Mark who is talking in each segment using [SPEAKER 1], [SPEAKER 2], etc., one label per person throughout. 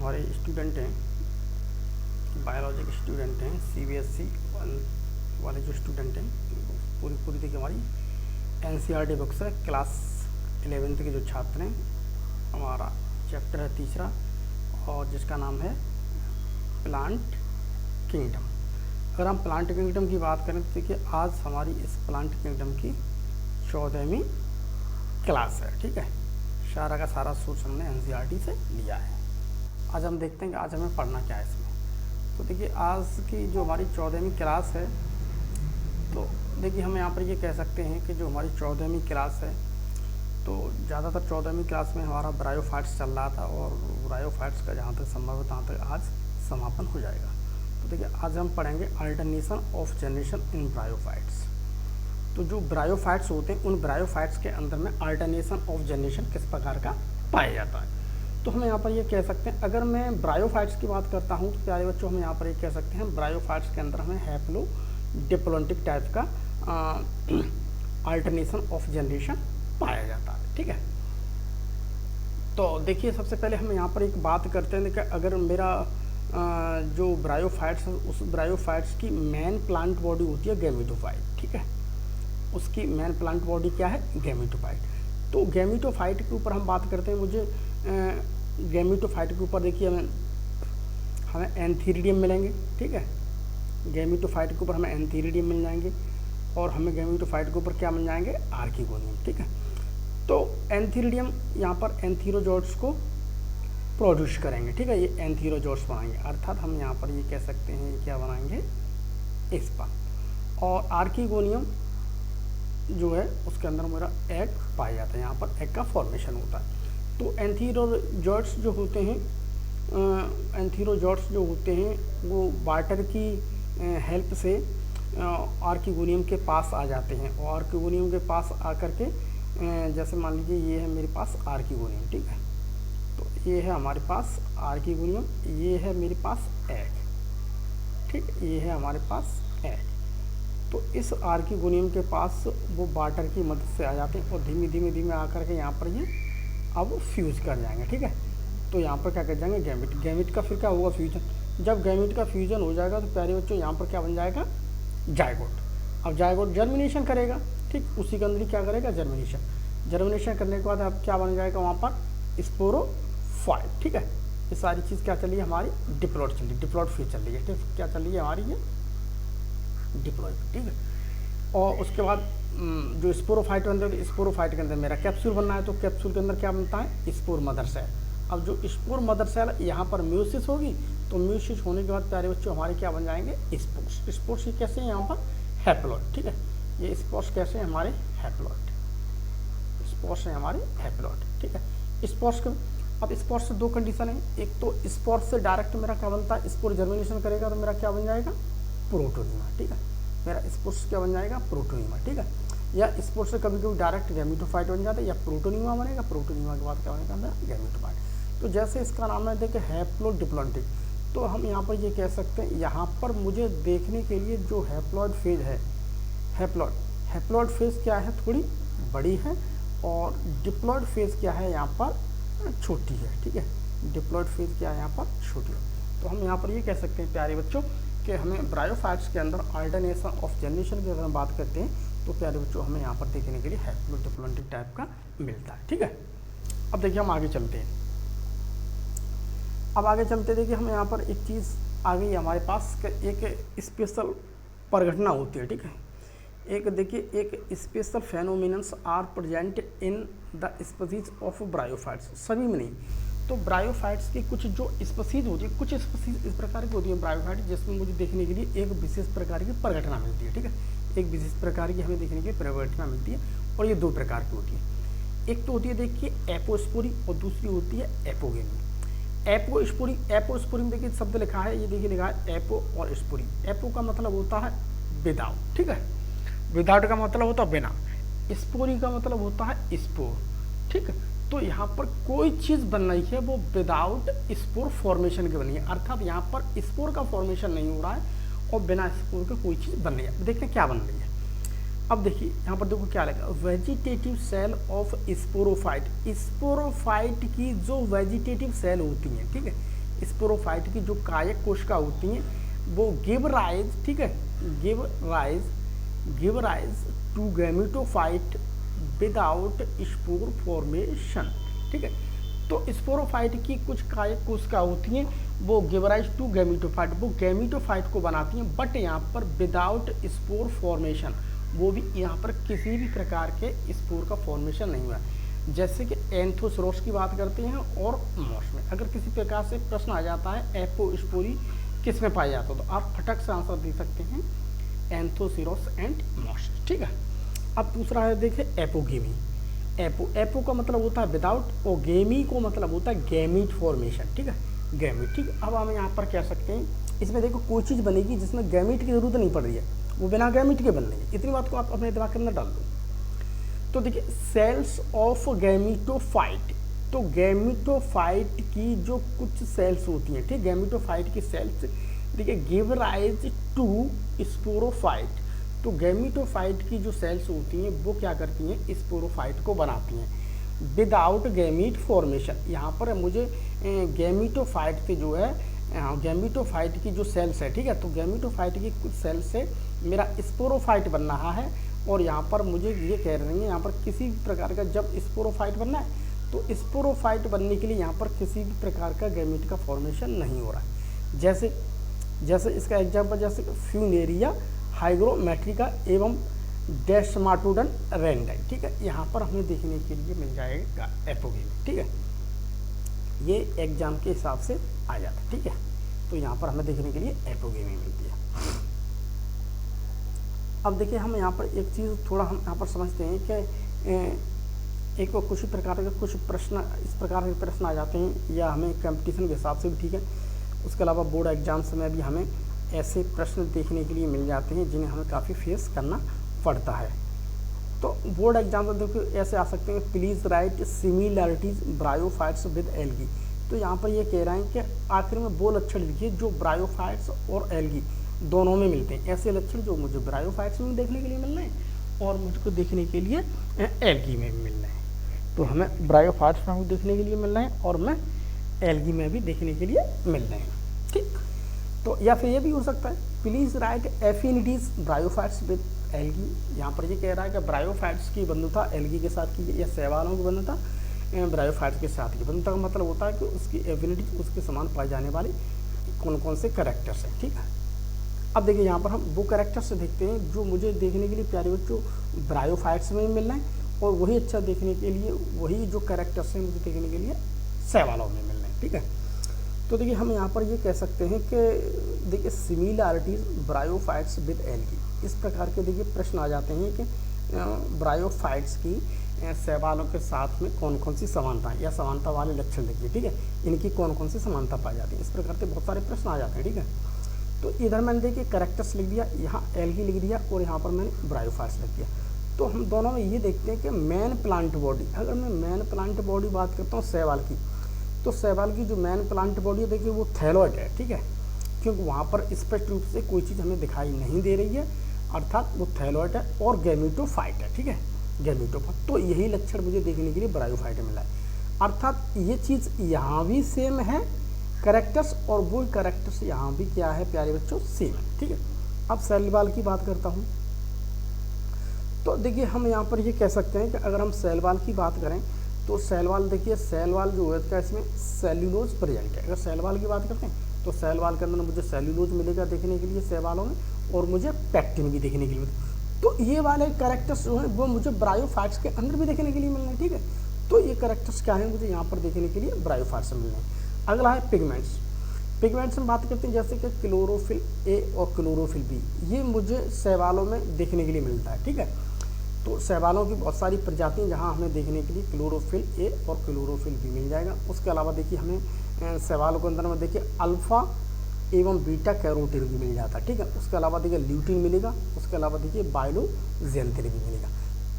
[SPEAKER 1] हमारे स्टूडेंट हैं, बायोलॉजी के स्टूडेंट हैं, सीबीएसई वाले जो स्टूडेंट हैं, पूरी देखिए हमारी एनसीईआरटी बुक्स है। क्लास 11th के जो छात्र हैं, हमारा चैप्टर है तीसरा और जिसका नाम है प्लांट किंगडम। अगर हम प्लांट किंगडम की बात करें तो देखिए आज हमारी इस प्लांट किंगडम की 14वीं क्लास है। ठीक है, सारा का सारा सोर्स हमने एनसीईआरटी से लिया है। आज हम देखते हैं कि आज हमें पढ़ना क्या है इसमें। तो देखिए आज की जो हमारी 14वीं क्लास है, तो देखिए हम यहाँ पर ये कह सकते हैं कि जो हमारी 14वीं क्लास है, तो ज़्यादातर 14वीं क्लास में हमारा ब्रायोफाइट्स चल रहा था और ब्रायोफाइट्स का जहाँ तक संभव है तहाँ तक आज समापन हो जाएगा। तो देखिए आज हम पढ़ेंगे alternation of generation in bryophytes. तो जो ब्रायोफाइट्स होते हैं उन ब्रायोफाइट्स के अंदर में अल्टरनेशन ऑफ जनरेशन किस प्रकार का पाया जाता है। तो हम यहाँ पर ये कह सकते हैं, अगर मैं ब्रायोफाइट्स की बात करता हूँ तो प्यारे बच्चों हम यहाँ पर ये कह सकते हैं ब्रायोफाइट्स के अंदर हमें हैप्लो डिप्लोंटिक टाइप का अल्टरनेशन ऑफ जनरेशन पाया जाता है। ठीक है, तो देखिए सबसे पहले हम यहाँ पर एक बात करते हैं कि अगर मेरा जो ब्रायोफाइट्स है उस ब्रायोफाइट्स की मेन प्लांट बॉडी होती है गैमेटोफाइट। ठीक है, उसकी मेन प्लांट बॉडी क्या है, गैमेटोफाइट। तो गैमेटोफाइट के ऊपर हम बात करते हैं, मुझे गैमेटोफाइट के ऊपर देखिए हमें एंथीरिडियम मिलेंगे। ठीक है, गैमेटोफाइट के ऊपर हमें एंथीरिडियम मिल जाएंगे और हमें गैमेटोफाइट के ऊपर क्या मिल जाएंगे, आर्किगोनियम। ठीक है, तो एंथीरिडियम यहाँ पर एंथीरोजोट्स को प्रोड्यूस करेंगे। ठीक है, ये एंथीरोजोट्स बनाएंगे, अर्थात हम यहाँ पर ये कह सकते हैं ये क्या बनाएंगे, स्पर्म। और आर्किगोनियम जो है उसके अंदर मेरा एग पाया जाता है, यहाँ पर एग का फॉर्मेशन होता है। तो एंथीरोजोट्स जो होते हैं वो वाटर की हेल्प से आर्किगोनियम के पास आ जाते हैं और आर्किगोनियम के पास आकर के जैसे मान लीजिए ये है मेरे पास आर्किगोनियम। ठीक है, तो ये है हमारे पास आर्किगोनियम, ये है मेरे पास एग। ठीक, ये है हमारे पास एग। तो इस आर्किगोनियम के पास वो वाटर की मदद से आ जाते हैं और धीमे धीमे आकर के यहाँ पर ये अब फ्यूज कर जाएंगे। ठीक है, तो यहाँ पर क्या कर जाएंगे, गैमेट। गैमेट का फिर क्या होगा, फ्यूजन। जब गैमेट का फ्यूजन हो जाएगा तो प्यारे बच्चों यहाँ पर क्या बन जाएगा, जायगोट। अब जायगोट जर्मिनेशन करेगा। ठीक, उसी के अंदर क्या करेगा, जर्मिनेशन करने के बाद अब क्या बन जाएगा वहाँ पर, स्पोरोफाइट। ठीक है, ये सारी चीज़ क्या चल रही है हमारी, डिप्लॉइड चल रही है, डिप्लॉइड फेज चल रही है। ठीक, क्या चल रही है हमारी ये डिप्लॉइड। ठीक है, और उसके बाद जो स्पोरोफाइट बनता है तो स्पोरोफाइट के अंदर मेरा कैप्सूल बनना है, तो कैप्सूल के अंदर क्या बनता है, स्पोर मदर सेल। अब जो स्पोर मदर सेल यहाँ पर म्यूसिस होगी, तो म्यूसिस होने के बाद प्यारे बच्चों हमारे क्या बन जाएंगे, स्पोर्स। स्पोर्स ये कैसे हैं यहाँ पर, हैप्लॉइड। ठीक है, ये स्पोर्स कैसे हैं हमारे, हैप्लॉइड। स्पोर्स हैं हमारे हैप्लॉइड। ठीक है, स्पोर्स के अब स्पोर्स से दो कंडीशन है, एक तो स्पोर्स से डायरेक्ट मेरा क्या बनता है, स्पोर जर्मिनेशन करेगा तो मेरा क्या बन जाएगा, प्रोटोनिमा। ठीक है, मेरा स्पोर्स क्या बन जाएगा, प्रोटोनिमा। ठीक है, या स्पोर्स से कभी कभी डायरेक्ट गैमेटोफाइट बन जाता है या प्रोटोनिमा बनेगा, प्रोटोनिमा के बाद क्या बनेगा मेरा गैमेटोफाइट। तो जैसे इसका नाम है देखिए हैप्लोडिप्लॉन्टिक, तो हम यहाँ पर ये कह सकते हैं, यहाँ पर मुझे देखने के लिए जो हैप्लॉइड फेज है, हैप्लॉइड फेज क्या है, थोड़ी बड़ी है और डिप्लॉइड फेज क्या है यहाँ पर छोटी है। ठीक है, डिप्लॉइड फेज क्या है यहाँ पर छोटी है। तो हम यहाँ पर ये कह सकते हैं प्यारे बच्चों कि हमें ब्रायोफाइट्स के अंदर अल्टरनेशन ऑफ जनरेशन की अगर हम बात करते हैं तो प्यारे बच्चों हमें यहाँ पर देखने के लिए हैप्लोडिप्लॉन्टिक टाइप का मिलता है। ठीक है, अब देखिए हम आगे चलते हैं। अब आगे चलते देखिए हम यहाँ पर एक चीज़ आ गई हमारे पास, एक स्पेशल परिघटना होती है। ठीक है, एक देखिए एक special phenomenons are present in the species of bryophytes. सभी में नहीं, तो ब्रायोफाइट्स की कुछ जो स्पीसीज होती है, कुछ स्पीसीज इस प्रकार की होती है ब्रायोफाइट जिसमें मुझे देखने के लिए एक विशेष प्रकार की परिघटना मिलती है। ठीक है, एक विशेष प्रकार की हमें देखने की परिघटना मिलती है और ये दो प्रकार की होती है। एक तो होती है देखिए एपोस्पोरी और दूसरी होती है एपोगेमी। एपोस्पोरी में देखिए शब्द लिखा है, ये देखिए लिखा है एपो और स्पोरी। एपो का मतलब होता है विदाउट। ठीक है, विदाउट का मतलब होता है बिना, स्पोरी का मतलब होता है स्पोर। ठीक है, तो यहाँ पर कोई चीज़ बन रही है वो विदाउट स्पोर फॉर्मेशन की बनी है, अर्थात यहाँ पर स्पोर का फॉर्मेशन नहीं हो रहा है और बिना स्पोर के कोई चीज़ बन रही है। देखते हैं क्या बन रही है। अब देखिए यहाँ पर देखो क्या लगा, vegetative cell of sporophyte. Sporophyte की जो वेजिटेटिव सेल होती हैं, ठीक है, स्पोरोफाइट की जो कायक कोशिका होती हैं वो गिव राइज, ठीक है, give rise to gametophyte without spore formation, ठीक है। तो स्पोरोफाइट की कुछ कायक कोशिका होती हैं वो गिव राइज टू गैमेटोफाइट, वो गैमेटोफाइट को बनाती हैं, बट यहाँ पर विदाउट स्पोर फॉर्मेशन, वो भी यहाँ पर किसी भी प्रकार के स्पोर का फॉर्मेशन नहीं हुआ। जैसे कि एंथोसोरस की बात करते हैं और मॉस में अगर किसी प्रकार से प्रश्न आ जाता है एपोस्पोरी किस में पाया जाता है, तो आप फटक से आंसर दे सकते हैं एंथोसोरस एंड मॉस, ठीक है। अब दूसरा है देखिए एपोगेमी। एपो का मतलब होता है विदाउट, और गेमी को मतलब होता है गैमीट फॉर्मेशन, ठीक है, गैमीट, ठीक। अब हम यहाँ पर कह सकते हैं इसमें देखो कोई चीज़ बनेगी जिसमें गैमीट की जरूरत नहीं पड़ रही है, वो बिना गैमीट के बन रही है, इतनी बात को आप अपने दिमाग के अंदर डाल दो। तो देखिए सेल्स ऑफ गैमेटोफाइट, तो गैमेटोफाइट की जो कुछ सेल्स होती हैं, ठीक, गैमेटोफाइट की सेल्स देखिए गिव राइज टू स्पोरोफाइट, तो गैमेटोफाइट की जो सेल्स होती हैं वो क्या करती हैं, स्पोरोफाइट को बनाती हैं विदाउट गैमीट फॉर्मेशन। यहाँ पर मुझे गैमेटोफाइट के जो है गैमेटोफाइट की जो सेल्स है, ठीक है, तो गैमेटोफाइट की कुछ सेल्स से मेरा स्पोरोफाइट बन रहा है, और यहाँ पर मुझे ये कह रहे हैं यहाँ पर किसी भी प्रकार का जब स्पोरोफाइट बनना है तो स्पोरोफाइट बनने के लिए यहाँ पर किसी भी प्रकार का गैमीट का फॉर्मेशन नहीं हो रहा है। जैसे इसका एग्जाम्पल जैसे फ्यूनेरिया हाइग्रोमेट्रिका एवं डेस्माटोडन रेंडाई, ठीक है, यहाँ पर हमें देखने के लिए मिल जाएगा एपोगेमी, ठीक है, ये एग्जाम के हिसाब से आ जाता है, ठीक है। तो यहाँ पर हमें देखने के लिए एपोगेमी मिलती है। अब देखिए हम यहाँ पर एक चीज़ थोड़ा हम यहाँ पर समझते हैं कि एक कुछ प्रकार के कुछ प्रश्न इस प्रकार के प्रश्न आ जाते हैं, या हमें कंपटीशन के हिसाब से भी, ठीक है, उसके अलावा बोर्ड एग्जाम्स में भी हमें ऐसे प्रश्न देखने के लिए मिल जाते हैं जिन्हें हमें काफ़ी फेस करना पड़ता है। तो बोर्ड एग्जाम में देखो ऐसे आ सकते हैं, please write similarities bryophytes with algae. तो यहाँ पर ये कह रहे हैं कि आखिर में वो लक्षण लिखिए जो ब्रायोफाइट्स और एल्गी दोनों में मिलते हैं, ऐसे लक्षण जो मुझे ब्रायोफाइट्स में देखने के लिए मिल रहे हैं और मुझको देखने के लिए एल्गी में भी मिल रहे हैं। तो हमें ब्रायोफाइट्स में भी देखने के लिए मिल रहे हैं और मैं एल्गी में भी देखने के लिए मिल रहे हैं, ठीक। तो या फिर ये भी हो सकता है, please write affinities bryophytes with algae. यहाँ पर ये कह रहा है कि ब्रायोफाइट्स की बंधुता एल्गी के साथ की या शैवालों की बंधुता ब्रायोफाइट्स के साथ की बंधुता का मतलब होता है कि उसकी एफिनिटी उसके समान पाए जाने वाले कौन कौन से कैरेक्टर्स हैं, ठीक है। अब देखिए यहाँ पर हम वो कैरेक्टर्स से देखते हैं जो मुझे देखने के लिए प्यारे बच्चों ब्रायोफाइट्स में मिल रहे हैं, और वही अच्छा देखने के लिए वही जो कैरेक्टर्स हैं मुझे देखने के लिए शैवालों में मिल रहे हैं, ठीक है। तो देखिए हम यहाँ पर ये कह सकते हैं कि देखिए सिमिलरिटीज ब्रायोफाइट्स विद एल्गी, इस प्रकार के देखिए प्रश्न आ जाते हैं कि ब्रायोफाइट्स की शैवालों के साथ में कौन कौन सी समानता या समानता वाले लक्षण देखिए, ठीक है, इनकी कौन कौन सी समानता पाई जाती है, इस प्रकार के बहुत सारे प्रश्न आ जाते हैं, ठीक है। तो इधर मैंने देखिए कैरेक्टर्स लिख दिया, यहाँ एल्गी लिख दिया और यहाँ पर मैंने ब्रायोफाइट्स लिख दिया। तो हम दोनों में ये देखते हैं कि मेन प्लांट बॉडी, अगर मैं मेन प्लांट बॉडी बात करता हूँ शैवाल की, तो शैवाल की जो मेन प्लांट बॉडी है देखिए वो थैलॉइड है, ठीक है, क्योंकि वहाँ पर स्पष्ट रूप से कोई चीज़ हमें दिखाई नहीं दे रही है, अर्थात वो थैलॉइड है और गैमेटोफाइट है, ठीक है, गैमेटोफाइट। तो यही लक्षण मुझे देखने के लिए ब्रायोफाइट में मिला है, अर्थात ये चीज़ यहाँ भी सेम है कैरेक्टर्स, और वो कैरेक्टर्स यहाँ भी क्या है प्यारे बच्चों सेम है, ठीक है। अब शैवाल की बात करता हूँ, तो देखिए हम यहाँ पर ये कह सकते हैं कि अगर हम शैवाल की बात करें तो शैवाल देखिए शैवाल जो है क्या इसमें सेल्यूलोज प्रेजेंट है। अगर शैवाल की बात करते हैं तो शैवाल के अंदर मुझे सेल्यूलोज मिलेगा देखने के लिए शैवालों में, और मुझे पैक्टिन भी देखने के लिए। तो ये वाले कैरेक्टर्स जो हैं वो मुझे ब्रायोफाइट्स के अंदर भी देखने के लिए मिल रहे हैं, ठीक है। तो ये कैरेक्टर्स क्या हैं मुझे यहाँ पर देखने के लिए ब्रायोफाइट्स से मिल रहे हैं। अगला है पिगमेंट्स। पिगमेंट्स में बात करते हैं जैसे कि क्लोरोफिल ए और क्लोरोफिल बी, ये मुझे शैवालों में देखने के लिए मिलता है, ठीक है। तो शैवालों की बहुत सारी प्रजातियां जहां हमें देखने के लिए क्लोरोफिल ए और क्लोरोफिल बी मिल जाएगा। उसके अलावा देखिए हमें शैवालों के अंदर में देखिए अल्फ़ा एवं बीटा कैरोटीन भी मिल जाता है, ठीक है। उसके अलावा देखिए ल्यूटीन मिलेगा, उसके अलावा देखिए बायोलोजेंथिन भी मिलेगा।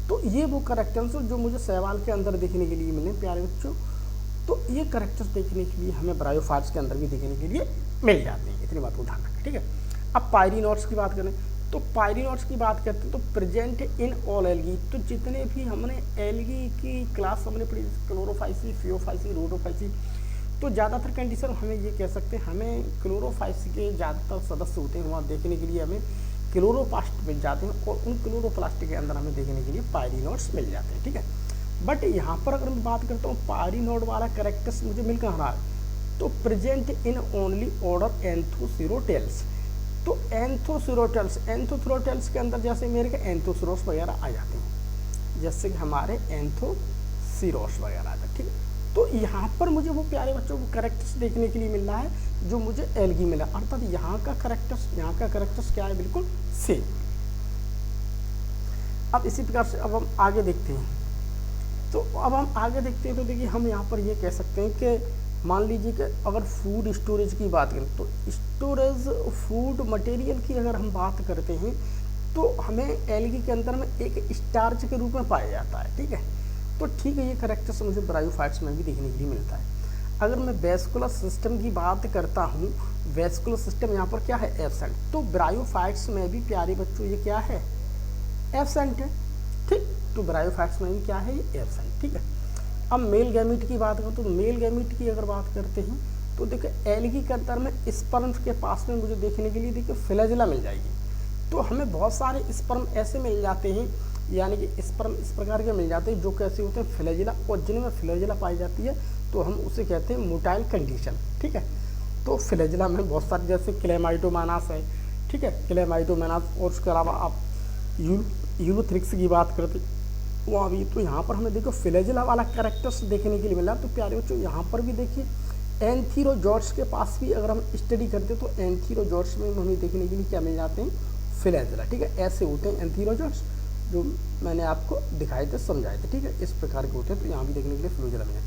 [SPEAKER 1] तो ये वो कैरेक्टर्स जो मुझे शैवाल के अंदर देखने के लिए मिले प्यारे बच्चों। तो ये कैरेक्टर्स देखने के लिए हमें ब्रायोफाइट्स के अंदर भी देखने के लिए मिल जाते हैं, इतनी बात को ध्यान रखें, ठीक है। अब पायरिनोड्स की बात करें तो पायरिनोड्स की बात करते हैं तो प्रेजेंट इन ऑल एल्गी, तो जितने भी हमने एल्गी की क्लास हमने पढ़ी क्लोरोफाइसी, फियोफाइसी, रोडोफाइसी, तो ज़्यादातर कंडीशन हमें ये कह सकते हैं, हमें क्लोरोफाइट्स के ज़्यादातर सदस्य होते हैं, वहाँ देखने के लिए हमें क्लोरोप्लास्ट मिल जाते हैं, और उन क्लोरोप्लास्ट के अंदर हमें देखने के लिए पायरिनोड्स मिल जाते हैं, ठीक है। बट यहाँ पर अगर मैं बात करता हूँ पायरिनोड वाला कैरेक्टर्स मुझे मिल कहाँ रहा है, तो प्रेजेंट इन ओनली ऑर्डर एंथोसिरोटेल्स। तो एंथोसिरोटेल्स के अंदर जैसे मेरे के एंथोसिरोस वगैरह आ जाते हैं, जैसे कि हमारे एंथोसिरोस वगैरह आ जाते, ठीक है। तो यहाँ पर मुझे वो प्यारे बच्चों को कैरेक्टर्स देखने के लिए मिल रहा है जो मुझे एल्गी मिला, अर्थात यहाँ का कैरेक्टर्स क्या है, बिल्कुल सेम। अब इसी प्रकार से अब हम आगे देखते हैं, तो देखिए हम यहाँ पर ये कह सकते हैं कि मान लीजिए कि अगर फूड स्टोरेज की बात करें, तो स्टोरेज फूड मटेरियल की अगर हम बात करते हैं, तो हमें एल्गी के अंदर में एक स्टार्च के रूप में पाया जाता है, ठीक है। तो ठीक है, ये कैरेक्टर्स मुझे ब्रायोफाइट्स में भी देखने के लिए मिलता है। अगर मैं वेस्कुलर सिस्टम की बात करता हूँ, वेस्कुलर सिस्टम यहाँ पर क्या है, एब्सेंट। तो ब्रायोफाइट्स में भी प्यारे बच्चों ये क्या है, एब्सेंट है, ठीक। तो ब्रायोफाइट्स में भी क्या है, ये एब्सेंट, ठीक है। अब मेल गैमीट की बात करूँ, तो मेल गैमीट की अगर बात करते हैं, तो देखिए एल्गी के अंदर में स्पर्म के पास में मुझे देखने के लिए देखिए फ्लैजेला मिल जाएगी। तो हमें बहुत सारे स्पर्म ऐसे मिल जाते हैं, यानी कि स्पर्म इस प्रकार के मिल जाते हैं जो कैसे होते हैं, फ्लैजेला, और जिनमें फ्लैजेला पाई जाती है तो हम उसे कहते हैं मोटाइल कंडीशन, ठीक है। तो फ्लैजेला में बहुत सारे जैसे क्लेमाइटोमोनास है, ठीक है, क्लेमाइटोमोनास, और उसके अलावा आप यूलोथ्रिक्स की बात करते वहाँ भी, तो यहाँ पर हमें देखो फ्लैजेला वाला कैरेक्टर्स देखने के लिए मिला। तो प्यारे बच्चों यहाँ पर भी देखिए एंथीरोजॉट्स के पास भी अगर हम स्टडी करते हैं, तो एंथीरोजॉट्स में हमें देखने के लिए क्या मिल जाते हैं, फ्लैजेला, ठीक है। ऐसे होते हैं एंथीरोजॉट्स जो मैंने आपको दिखाए थे, समझाए थे, ठीक है, इस प्रकार के होते हैं। तो यहाँ भी देखने के लिए फ्लैजेला मिले,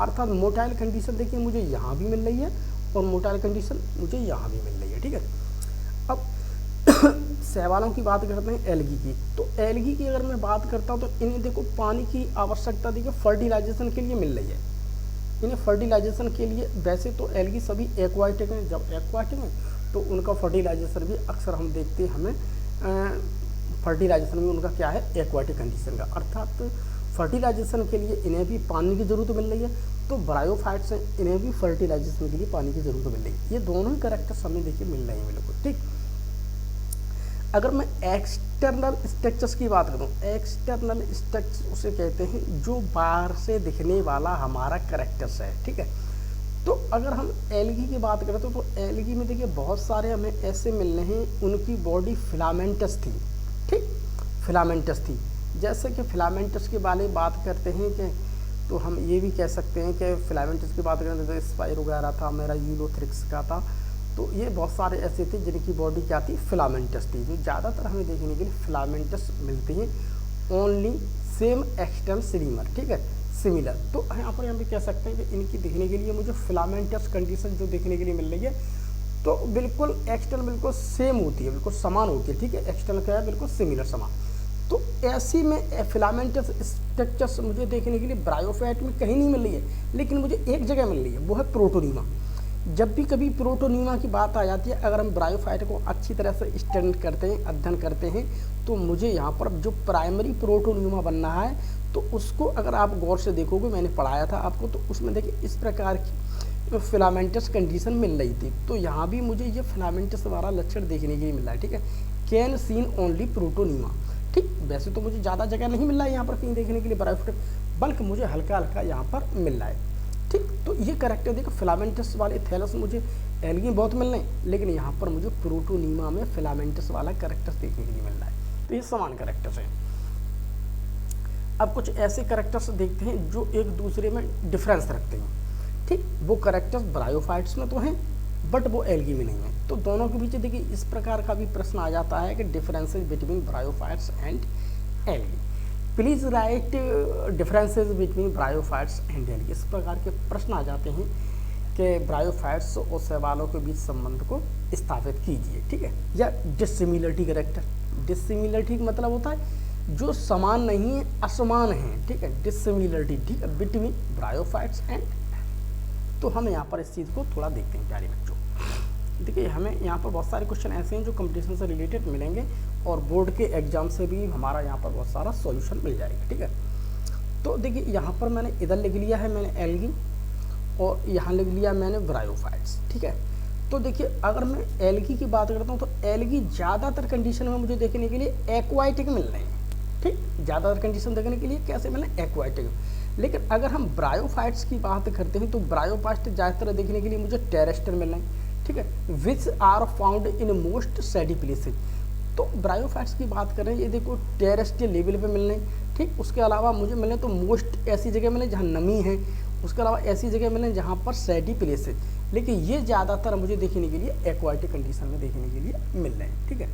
[SPEAKER 1] अर्थात मोटाइल कंडीशन देखिए मुझे यहाँ भी मिल रही है, और मोटाइल कंडीशन मुझे यहाँ भी मिल रही है, ठीक है। अब शैवालों की बात करते हैं एल्गी की, तो एल्गी की अगर मैं बात करता हूँ, तो इन्हें देखो पानी की आवश्यकता देखिए फर्टिलाइजेशन के लिए मिल रही है, इन्हें फर्टिलाइजेशन के लिए। वैसे तो एल्गी सभी एक्वाटिक हैं, जब एक्वाटिक हैं तो उनका फर्टिलाइजेशन भी अक्सर हम देखते हैं, हमें फर्टिलाइजेशन भी उनका क्या है, एक्वाटिक कंडीशन का, अर्थात फर्टिलाइजेशन के लिए इन्हें भी पानी की ज़रूरत मिल रही है। तो ब्रायोफाइट्स हैं, इन्हें भी फर्टिलाइजेशन के लिए पानी की ज़रूरत मिल रही है। ये दोनों ही कैरेक्टर्स हमें देखिए मिल रहे हैं बिल्कुल, ठीक। अगर मैं एक्सटर्नल स्ट्रक्चर्स की बात करूँ, एक्सटर्नल स्ट्रक्चर उसे कहते हैं जो बाहर से दिखने वाला हमारा कैरेक्टर्स है, ठीक है। तो अगर हम एल्गी की बात करें, तो एल्गी में देखिए बहुत सारे हमें ऐसे मिल रहे हैं, उनकी बॉडी फिलामेंटस थी, ठीक, फिलामेंटस थी। जैसे कि फिलामेंटस के बारे में बात करते हैं कि, तो हम ये भी कह सकते हैं कि फिलामेंटस की बात करें, जैसे स्पाइरो वगैरह था, मेरा यूलोथ्रिक्स का था, तो ये बहुत सारे ऐसे थे जिनकी बॉडी क्या थी, फिलामेंटस थी। जो ज़्यादातर हमें देखने के लिए फिलामेंटस मिलते हैं, ओनली सेम एक्सटर्नल सिलीमर, ठीक है, सिमिलर। तो यहाँ पर हम भी कह सकते हैं कि इनकी देखने के लिए मुझे फिलामेंटस कंडीशन जो देखने के लिए मिल रही है, तो बिल्कुल एक्सटर्नल बिल्कुल सेम होती है, बिल्कुल समान होती है, ठीक है। एक्सटर्नल क्या है, बिल्कुल सिमिलर, समान। तो ऐसी में फिलामेंटस स्ट्रक्चर्स मुझे देखने के लिए ब्रायोफाइट में कहीं नहीं मिल रही है, लेकिन मुझे एक जगह मिल रही है, वो है प्रोटोनीमा। जब भी कभी प्रोटोनीमा की बात आ जाती है, अगर हम ब्रायोफाइट को अच्छी तरह से स्टडी करते हैं, अध्ययन करते हैं, तो मुझे यहाँ पर जो प्राइमरी प्रोटोनीमा बन रहा है, तो उसको अगर आप गौर से देखोगे, मैंने पढ़ाया था आपको, तो उसमें देखिए इस प्रकार की फिलामेंटस कंडीशन मिल रही थी। तो यहाँ भी मुझे ये फिलामेंटस वाला लक्षण देखने के लिए मिल रहा है, ठीक है, कैन सीन ओनली प्रोटोनीमा, ठीक। वैसे तो मुझे ज़्यादा जगह नहीं मिल रहा है यहाँ पर कहीं देखने के लिए ब्रायोफाइट, बल्कि मुझे हल्का हल्का यहाँ पर मिल रहा है, ठीक। तो ये कैरेक्टर देखो, फिलामेंटस वाले थैलस मुझे एल्गी बहुत मिल रहे हैं, लेकिन यहाँ पर मुझे प्रोटोनीमा में फिलामेंटस वाला कैरेक्टर्स देखने के लिए मिल रहा है। तो ये समान कैरेक्टर्स हैं। अब कुछ ऐसे कैरेक्टर्स देखते हैं जो एक दूसरे में डिफरेंस रखते हैं, ठीक। वो कैरेक्टर्स ब्रायोफाइट्स में तो हैं, बट वो एल्गी में नहीं है। तो दोनों के बीच देखिए इस प्रकार का भी प्रश्न आ जाता है कि differences between bryophytes and algae. Please write differences between bryophytes and algae. इस प्रकार के प्रश्न आ जाते हैं कि ब्रायोफाइट्स और शैवालों के बीच संबंध को स्थापित कीजिए, ठीक है। या डिसिमिलरिटी कैरेक्टर, डिसिमिलरिटी का मतलब होता है जो समान नहीं है, असमान है, ठीक है, डिसिमिलरिटी, ठीक है, बिटवीन ब्रायोफाइट्स एंड। तो हम यहाँ पर इस चीज़ को थोड़ा देखते हैं प्यारे बच्चों। देखिए हमें यहाँ पर बहुत सारे क्वेश्चन ऐसे हैं जो कंपटीशन से रिलेटेड मिलेंगे, और बोर्ड के एग्जाम से भी हमारा यहाँ पर बहुत सारा सॉल्यूशन मिल जाएगा, ठीक है। तो देखिए यहाँ पर मैंने इधर लिख लिया है मैंने एल्गी, और यहाँ लिख लिया मैंने ब्रायोफाइट्स। ठीक है, तो देखिए अगर मैं एल्गी की बात करता हूँ तो एल्गी ज़्यादातर कंडीशन में मुझे देखने के लिए एक्वाटिक मिल रहे हैं। ठीक, ज़्यादातर कंडीशन देखने के लिए कैसे मिले, एक्वाटिक। लेकिन अगर हम ब्रायोफाइट्स की बात करते हैं तो ब्रायोफाइट्स ज़्यादातर देखने के लिए मुझे टेरेस्ट्रियल मिल रहे हैं। ठीक है, which are found in most shady places. तो ब्रायोफाइट्स की बात करें, ये देखो टेरेस्ट्रियल लेवल पे मिल रहे हैं। ठीक, उसके अलावा मुझे मिले तो मोस्ट ऐसी जगह मिले जहाँ नमी है, उसके अलावा ऐसी जगह मिले जहाँ पर सैडी प्लेसेज। लेकिन ये ज़्यादातर मुझे देखने के लिए एक्वाटिक कंडीशन में देखने के लिए मिल रहे हैं। ठीक है,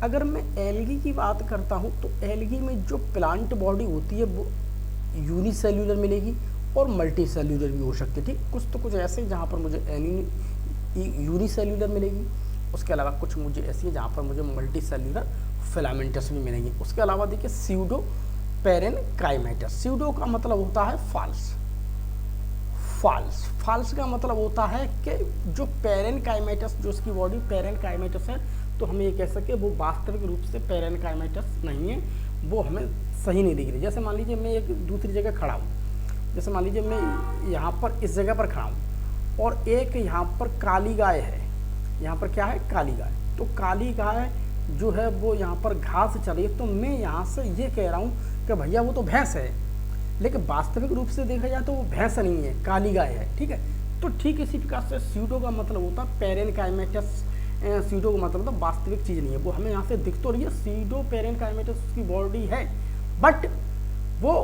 [SPEAKER 1] अगर मैं एल्गी की बात करता हूँ तो एल्गी में जो प्लांट बॉडी होती है वो यूनिसेल्यूलर मिलेगी और मल्टी सेल्यूलर भी हो सकती है। ठीक, कुछ तो कुछ ऐसे जहाँ पर मुझे यूनिसेल्यूलर मिलेगी, उसके अलावा कुछ मुझे ऐसी है जहाँ पर मुझे मल्टी सेल्यूलर फिलामेंटस भी मिलेंगी। उसके अलावा देखिए सीडो पेरेनकाइमेटस। सीडो का मतलब होता है फॉल्स, फाल्स का मतलब होता है कि जो पेरेनकाइमेटस, जो उसकी बॉडी पेरेनकाइमेटस है, तो हम ये कह सकते हैं वो वास्तविक रूप से पेरेनकाइमेटस नहीं है, वो हमें सही नहीं दिख रही। जैसे मान लीजिए मैं एक दूसरी जगह खड़ा हूँ, जैसे मान लीजिए मैं यहाँ पर इस जगह पर खड़ा हूँ और एक यहाँ पर काली गाय है, यहाँ पर क्या है, काली गाय। तो काली गाय जो है वो यहाँ पर घास चल रही है, तो मैं यहाँ से ये कह रहा हूँ कि भैया वो तो भैंस है, लेकिन वास्तविक रूप से देखा जाए तो वो भैंस नहीं है, काली गाय है। ठीक है, तो ठीक इसी प्रकार से सीडो का मतलब होता है पेरेनकाइमेटस। सीडो का मतलब वास्तविक चीज़ नहीं है, वो हमें यहाँ से दिख तो रही है, सीडो पेरेनकाइमेटस उसकी बॉडी है, बट वो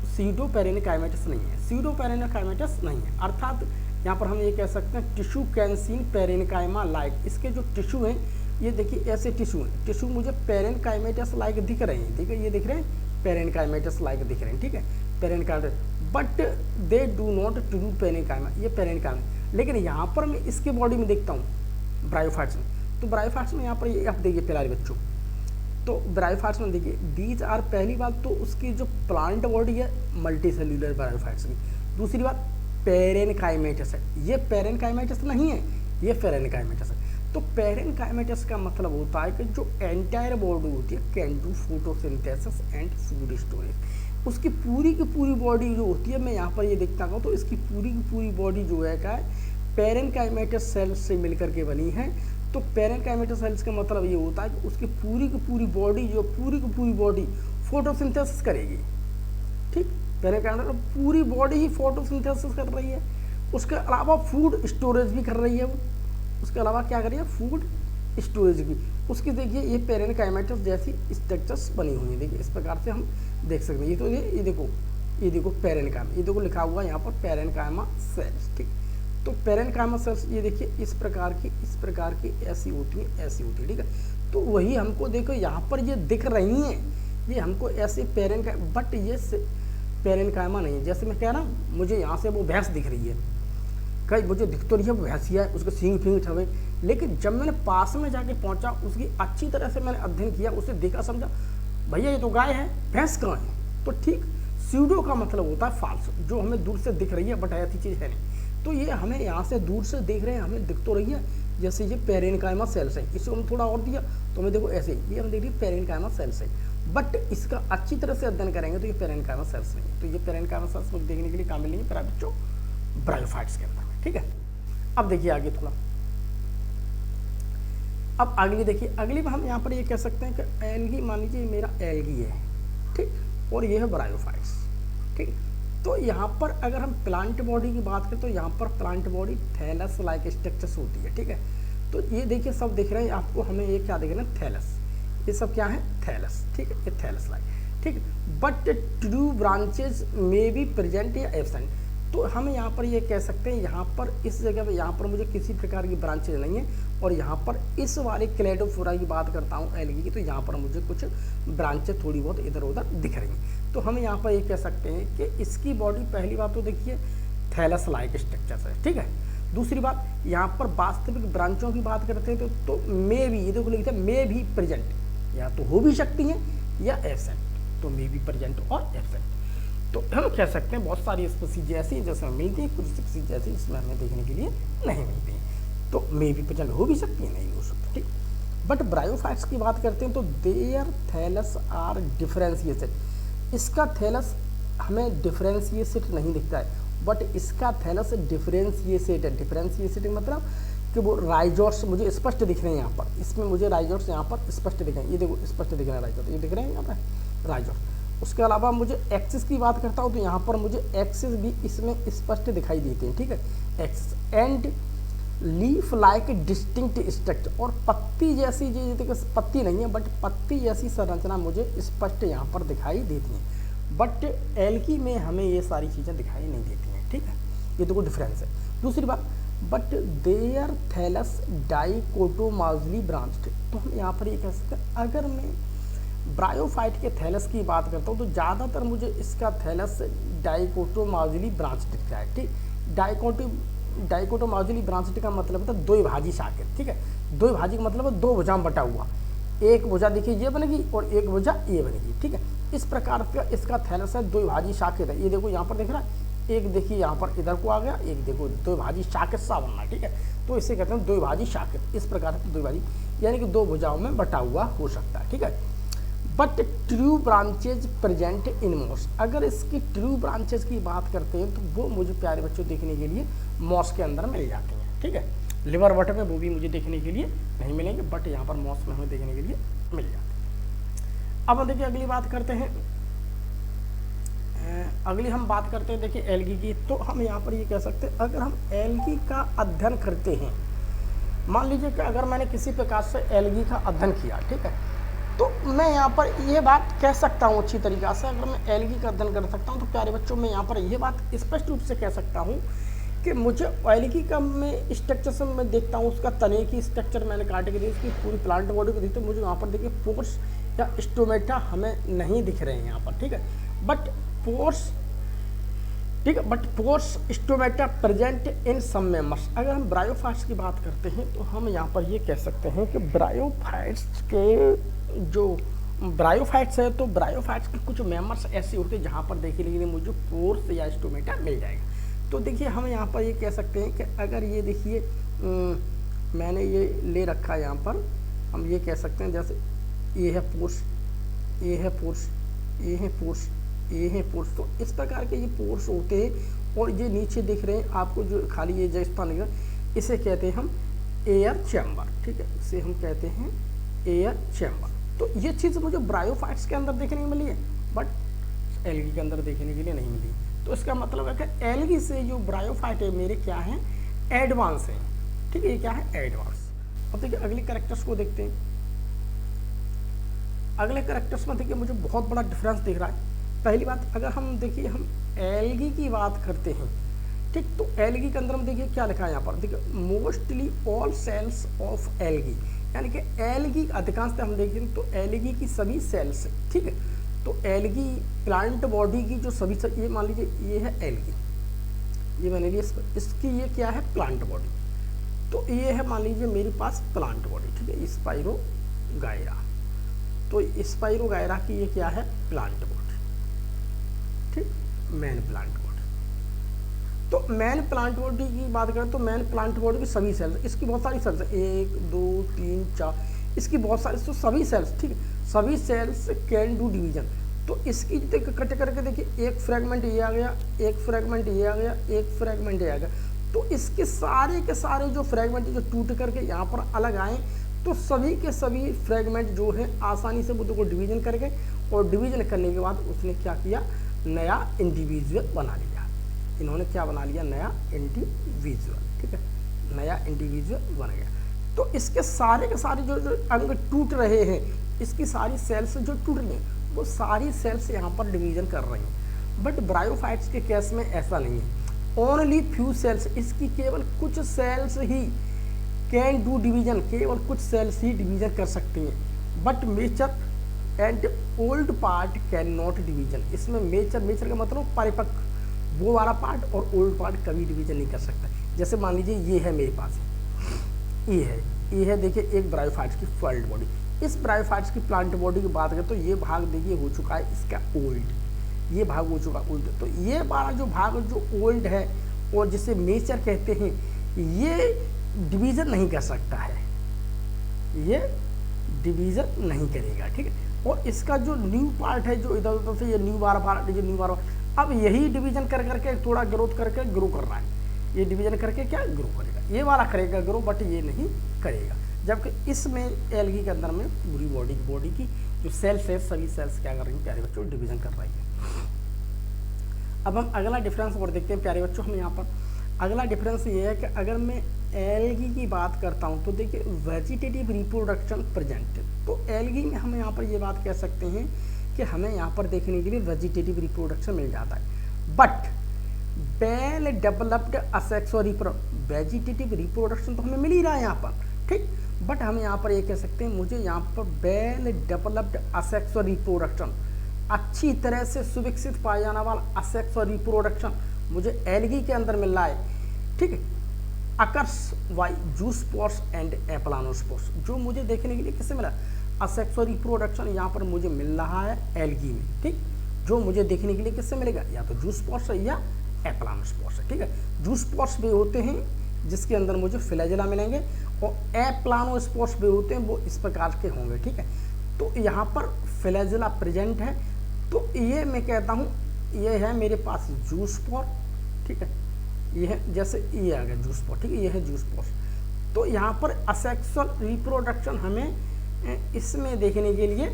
[SPEAKER 1] सीडो पेरेनकाइमेटस नहीं है, सीडो पेरेनकाइमेटस नहीं है। अर्थात यहाँ पर हम ये कह सकते हैं टिश्यू कैंसिन पेरेनकाइमा लाइक। इसके जो टिश्यू हैं ये देखिए ऐसे टिश्यू हैं, टिश्यू मुझे पेरेनकाइमेटस लाइक दिख रहे हैं। ठीक है, ये दिख रहे हैं पेरेनकाइमेटस लाइक दिख रहे हैं। ठीक है, parenchymatous, but they do not true parenchyma, ये पेरेनकाइमा। लेकिन यहाँ पर मैं इसके बॉडी में देखता हूँ ब्रायोफाइट्स में, तो ब्रायोफाइट्स में यहाँ पर ये आप देखिए प्यारे बच्चों, तो ब्रायोफाइट्स में देखिए दीज आर, पहली बात तो उसकी जो प्लांट बॉडी है मल्टी सेल्यूलर ब्रायोफाइट्स की। दूसरी बात पेरेनकाइमेटस है, ये पेरेनकाइमेटस नहीं है, ये पेरेनकाइमेटस है। तो पेरेनकाइमेटस का मतलब होता है कि जो एंटायर बॉडी होती है can do photosynthesis and food storage. उसकी पूरी की पूरी बॉडी जो होती है, मैं यहाँ पर ये देखता हूँ तो इसकी पूरी की पूरी बॉडी जो है क्या है, पेरेनकाइमेटस सेल्स से मिलकर के बनी है। तो पेरेनकाइमेटस सेल्स का मतलब ये होता है कि उसकी पूरी की पूरी बॉडी, जो पूरी की पूरी बॉडी फोटोसिंथेसिस करेगी। ठीक, पेरेनकाइमेटस पूरी बॉडी ही फोटोसिंथेसिस कर रही है, उसके अलावा फूड स्टोरेज भी कर रही है वो, उसके अलावा क्या कर रही है, फूड स्टोरेज की। उसकी देखिए ये पेरेनकाइमेटस जैसी स्ट्रक्चर्स बनी हुई है, देखिए इस प्रकार से हम देख सकते हैं। ये तो ये देखो पेरेनकाइमा, ये देखो लिखा हुआ है यहाँ पर पेरेनकाइमा सेल्स। ठीक, तो पेरेनकाइमा सेल्स ये देखिए इस प्रकार की ऐसी होती है, ऐसी होती है। ठीक है, तो वही हमको देखो यहाँ पर ये दिख रही हैं, ये हमको ऐसे पेरेनकाइमा, बट ये पेरेनकाइमा नहीं है। जैसे मैं कह रहा हूँ मुझे यहाँ से वो भैंस दिख रही है, कहीं मुझे दिख तो रही है वो भैंसिया है, उसके सींग फींग छवे, लेकिन जब मैंने पास में जाके पहुँचा, उसकी अच्छी तरह से मैंने अध्ययन किया, उसे देखा समझा, भैया ये तो गाय है, भैंस कहाँ है। तो ठीक, सीडो का मतलब होता है फाल्स, जो हमें दूर से दिख रही है बट ऐसी चीज़ है नहीं। तो ये हमें यहाँ से दूर से देख रहे हैं, हमें दिख तो रही है जैसे ये पेरेनकाइमा सेल्स है। इसको हम थोड़ा और दिया तो हमें देखो ऐसे ये हम देख रही है पेरेनकाइमा सेल्स है, बट इसका अच्छी तरह से अध्ययन करेंगे तो ये पेरेनकाइमा सेल्स नहीं है। तो ये पेरेनकाइमा सेल्स मुझे देखने के लिए कहाँ मिलेंगे, प्यारे बच्चों, ब्रायोफाइट्स के अंदर में। ठीक है, अब देखिए आगे थोड़ा, अब अगली देखिए, अगली में हम यहाँ पर ये कह सकते हैं कि एल्गी, मान लीजिए मेरा एल्गी है, ठीक, और ये है ब्रायोफाइट्स। ठीक, तो यहाँ पर अगर हम प्लांट बॉडी की बात करें तो यहाँ पर plant body thallus like structures होती है। ठीक है, तो ये देखिए सब दिख रहे हैं आपको, हमें ये क्या दिख रहे हैं, थैलस, ये सब क्या है, थैलस। ठीक है, ये थैलस लाइक, ठीक, but true branches may be present या एब्सेंट। तो हम यहाँ पर ये कह सकते हैं, यहाँ पर इस जगह पे यहाँ पर मुझे किसी प्रकार की ब्रांचेज नहीं है, और यहाँ पर इस वाले क्लेडोफोरा की बात करता हूँ एल्गी की, तो यहाँ पर मुझे कुछ ब्रांचेज थोड़ी बहुत इधर उधर दिख रही हैं। तो हम यहाँ पर ये कह सकते हैं कि इसकी बॉडी, पहली बात तो देखिए थैलस लाइक स्ट्रक्चर है। ठीक है, दूसरी बात यहाँ पर वास्तविक ब्रांचों की बात करते हैं तो मे भी, ये देखो लिखते हैं मे भी प्रेजेंट, या तो हो भी सकती हैं या एब्सेंट, तो मे भी प्रेजेंट और एब्सेंट। तो हम कह सकते हैं बहुत सारी स्पीसीज ऐसी जैसे हमें मिलती है, कुछ स्पीसीज ऐसी जिसमें हमें देखने के लिए नहीं मिलती हैं। तो मे भी प्रेजेंट हो भी सकती है, नहीं हो सकती। ठीक, बट ब्रायोफाइट्स की बात करते हैं तो देयर थैलस आर डिफरेंशिएटेड, इसका थैलस हमें डिफरेंशिएटेड नहीं दिखता है, बट इसका थैलस डिफरेंशिएटेड है। डिफरेंशिएटेड मतलब कि वो राइजोट्स मुझे स्पष्ट दिख रहे हैं यहाँ पर, इसमें मुझे राइजोट्स यहाँ पर स्पष्ट दिख रहे हैं, ये देखो स्पष्ट दिख रहे हैं राइजोट्स, ये दिख रहे हैं यहाँ पर राइजोट्स। उसके अलावा मुझे एक्सिस की बात करता हूँ तो यहाँ पर मुझे एक्सिस भी इसमें स्पष्ट दिखाई देते हैं, ठीक है, axis. And leaf like distinct structure, और पत्ती जैसी जो देखो पत्ती नहीं है बट पत्ती जैसी संरचना मुझे स्पष्ट यहाँ पर दिखाई देती है, बट एल्गी में हमें ये सारी चीज़ें दिखाई नहीं देती हैं, ठीक है, ये देखो डिफरेंस है। दूसरी बात, बट देयर थैलस डाइकोटोमाजली ब्रांच्ड, तो हम यहाँ पर ये कह सकते हैं अगर मैं ब्रायोफाइट के थैलस की बात करता हूँ तो ज़्यादातर मुझे इसका थैलस डाइकोटोमाजली ब्रांच्ड दिखता है, ठीक। डाइकोटोमाजली ब्रांच्ड का मतलब होता है द्विभाजी शाखित, ठीक है, द्विभाजी का मतलब है दो भुजा में बटा हुआ, एक भुजा देखिए ये बनेगी और एक भुजा ये बनेगी, ठीक है। इस प्रकार का इसका थैलस है, द्विभाजी शाखित है। ये देखो यहाँ पर दिख रहा है, एक देखिए यहाँ पर इधर को आ गया, एक देखो द्विभाजी शाखित सा बनना, ठीक है, तो इसे कहते हैं द्विभाजी शाखित। इस प्रकार से द्विभाजी यानी कि दो भुजाओं में बटा हुआ हो सकता है, ठीक है। But true branches present in moss, अगर इसकी ट्रू ब्रांचेज की बात करते हैं तो वो मुझे प्यारे बच्चों देखने के लिए मॉस के अंदर मिल जाती हैं, ठीक है। लिवर बट में वो भी मुझे देखने के लिए नहीं मिलेंगे, बट यहाँ पर मॉस में हमें देखने के लिए मिल जाते हैं। अब देखिए अगली बात करते हैं, अगली हम बात करते हैं देखिए एल्गी की। तो हम यहाँ पर ये कह सकते हैं अगर हम एल्गी का अध्ययन करते हैं, मान लीजिए कि अगर मैंने किसी प्रकार से एल्गी का अध्ययन किया, ठीक है, तो मैं यहाँ पर ये बात कह सकता हूँ अच्छी तरीक़ा से, अगर मैं एल्गी का अध्ययन कर सकता हूँ तो प्यारे बच्चों मैं यहाँ पर ये बात स्पष्ट रूप से कह सकता हूँ कि मुझे एल्गी का मैं स्ट्रक्चर से मैं देखता हूँ, उसका तने की स्ट्रक्चर मैंने काट के दी, उसकी पूरी प्लांट बॉडी को दी, तो मुझे यहाँ पर देखिए पोर्स या स्टोमेटा हमें नहीं दिख रहे हैं यहाँ पर, ठीक है, बट पोर्स, ठीक है, but pores stomata present in some members. अगर हम ब्रायोफाइट्स की बात करते हैं तो हम यहाँ पर ये कह सकते हैं कि ब्रायोफाइट्स के जो ब्रायोफाइट्स है तो ब्रायोफाइट्स के कुछ मेंबर्स ऐसे होते हैं जहाँ पर देखने के लिए मुझे पोर्स या स्टोमेटा मिल जाएगा। तो देखिए हम यहाँ पर ये कह सकते हैं कि अगर ये देखिए मैंने ये ले रखा है यहाँ पर, हम ये कह सकते हैं जैसे ये है पोर्स, ये है पोर्स, ये है पोर्स, ये है पोर्स, तो इस प्रकार के ये पोर्स होते हैं। और ये नीचे दिख रहे हैं आपको जो खाली ये जो स्थान दिख रहा है, इसे कहते हैं हम एयर चैम्बर, ठीक है, इसे हम कहते हैं एयर चैम्बर। तो ये चीज़ मुझे ब्रायोफाइट्स के अंदर देखने को मिली है बट एल्गी के अंदर देखने के लिए नहीं मिली। तो इसका मतलब है कि एल्गी से जो ब्रायोफाइट है मेरे क्या हैं, एडवांस हैं, ठीक है, ये क्या है, एडवांस। अब देखिए अगले कैरेक्टर्स को देखते हैं। अगले कैरेक्टर्स में देखिए मुझे बहुत बड़ा डिफरेंस दिख रहा है। पहली बात, अगर हम देखिए हम एल्गी की बात करते हैं, ठीक, तो एल्गी के अंदर हम देखिए क्या लिखा है यहाँ पर, देखिए mostly all cells of algae, यानी कि एल्गी अधिकांशतः हम देखें तो एल्गी की सभी सेल्स, ठीक है, तो एल्गी प्लांट बॉडी की जो सभी ये मान लीजिए ये है एल्गी, ये मैंने लिया इसकी ये क्या है प्लांट बॉडी, तो ये है मान लीजिए मेरे पास प्लांट बॉडी, ठीक है, स्पाइरोगायरा, तो स्पाइरोगायरा की ये क्या है प्लांट बॉडी, ठीक, मेन प्लांट बॉडी। तो मेन प्लांट बॉडी की बात करें तो मेन प्लांट बॉडी की सभी सेल्स, इसकी बहुत सारी सेल्स है, 1 2 3 4, इसकी बहुत सारी, तो सभी सेल्स, ठीक है, सभी सेल्स कैन डू डिवीजन। तो इसकी कट करके देखिए एक फ्रेगमेंट ये आ गया, एक फ्रेगमेंट ये आ गया, एक फ्रेगमेंट ये आ गया, तो इसके सारे के सारे जो फ्रेगमेंट जो टूट करके यहाँ पर अलग आए, तो सभी के सभी फ्रेगमेंट जो है आसानी से वो को डिवीजन कर गए, और डिवीजन करने के बाद उसने क्या किया, नया इंडिविजुअल बना लिया। इन्होंने क्या बना लिया, नया इंडिविजुअल, ठीक है, नया इंडिविजुअल बन गया। तो इसके सारे के सारे जो अंग टूट रहे हैं, इसकी सारी सेल्स जो टूट रही हैं वो सारी सेल्स यहाँ पर डिवीजन कर रही हैं। बट ब्रायोफाइट्स के केस में ऐसा नहीं है, ओनली फ्यू सेल्स, इसकी केवल कुछ सेल्स ही कैन डू डिवीजन, केवल कुछ सेल्स ही डिवीजन कर सकती हैं। But mature and old part can not division, इसमें मेचर का मतलब परिपक्व वो वाला पार्ट और ओल्ड पार्ट कभी डिवीजन नहीं कर सकता। जैसे मान लीजिए ये है मेरे पास, ये है देखिए एक ब्रायोफाइट्स की प्लांट बॉडी, इस ब्रायोफाइट्स की प्लांट बॉडी की बात करें तो ये भाग देखिए हो चुका है इसका ओल्ड, ये भाग हो चुका ओल्ड, तो ये वाला जो भाग जो ओल्ड है और जिसे मेचर कहते हैं, ये डिवीजन नहीं कर सकता है, ये डिवीजन नहीं करेगा, ठीक है। और इसका जो न्यू पार्ट है जो इधर उधर से ये न्यू वाला पार्ट, जो न्यू वाला अब यही डिवीजन कर करके थोड़ा ग्रोथ करके ग्रो कर रहा है, ये डिवीजन करके क्या ग्रो करेगा, ये वाला करेगा ग्रो, बट ये नहीं करेगा। जबकि इसमें एल्गी के अंदर में पूरी बॉडी की जो सेल्स है सभी सेल्स क्या कर रही हैं प्यारे बच्चों, डिवीजन कर रही है। अब हम अगला डिफरेंस और देखते हैं प्यारे बच्चों। हम यहाँ पर अगला डिफरेंस ये है कि अगर मैं एल्गी की बात करता हूँ तो देखिए वेजिटेटिव रिप्रोडक्शन प्रेजेंट, तो एल्गी में हम यहाँ पर ये बात कह सकते हैं कि हमें यहाँ पर देखने के लिए वेजिटेटिव रिप्रोडक्शन मिल जाता है, but well developed asexual vegetative reproduction तो हमें मिल ही रहा है यहाँ पर, ठीक, बट हम यहाँ पर ये कह सकते हैं मुझे यहाँ पर वेल डेवलप्ड असेक्सुअल रिप्रोडक्शन, अच्छी तरह से सुविकसित पाया जाने वाला असेक्सुअल रिप्रोडक्शन मुझे एल्गी के अंदर मिल रहा है, ठीक है, अकर्स वाई जूस्पोर्स एंड एप्लानोस्पोर्स, जो मुझे देखने के लिए किससे मिला, असेक्सुअल रिप्रोडक्शन यहाँ पर मुझे मिल रहा है एल्गी में, ठीक, जो मुझे देखने के लिए किससे मिलेगा, या तो जूस्पोर्स या एप्लानोस्पोर्स, ठीक है। जूस्पोर्स भी होते हैं जिसके अंदर मुझे फ्लैजेला मिलेंगे, और एप्लानोस्पोर्स भी होते हैं वो इस प्रकार के होंगे, ठीक है। तो यहाँ पर फ्लैजेला प्रेजेंट है, तो ये मैं कहता हूँ ये है मेरे पास जूस्पोर, ठीक है, ये है जैसे ये आ गया जूस्पोर, ठीक है, ये है जूस्पोर। तो यहाँ पर असेक्सुअल रिप्रोडक्शन हमें इसमें देखने के लिए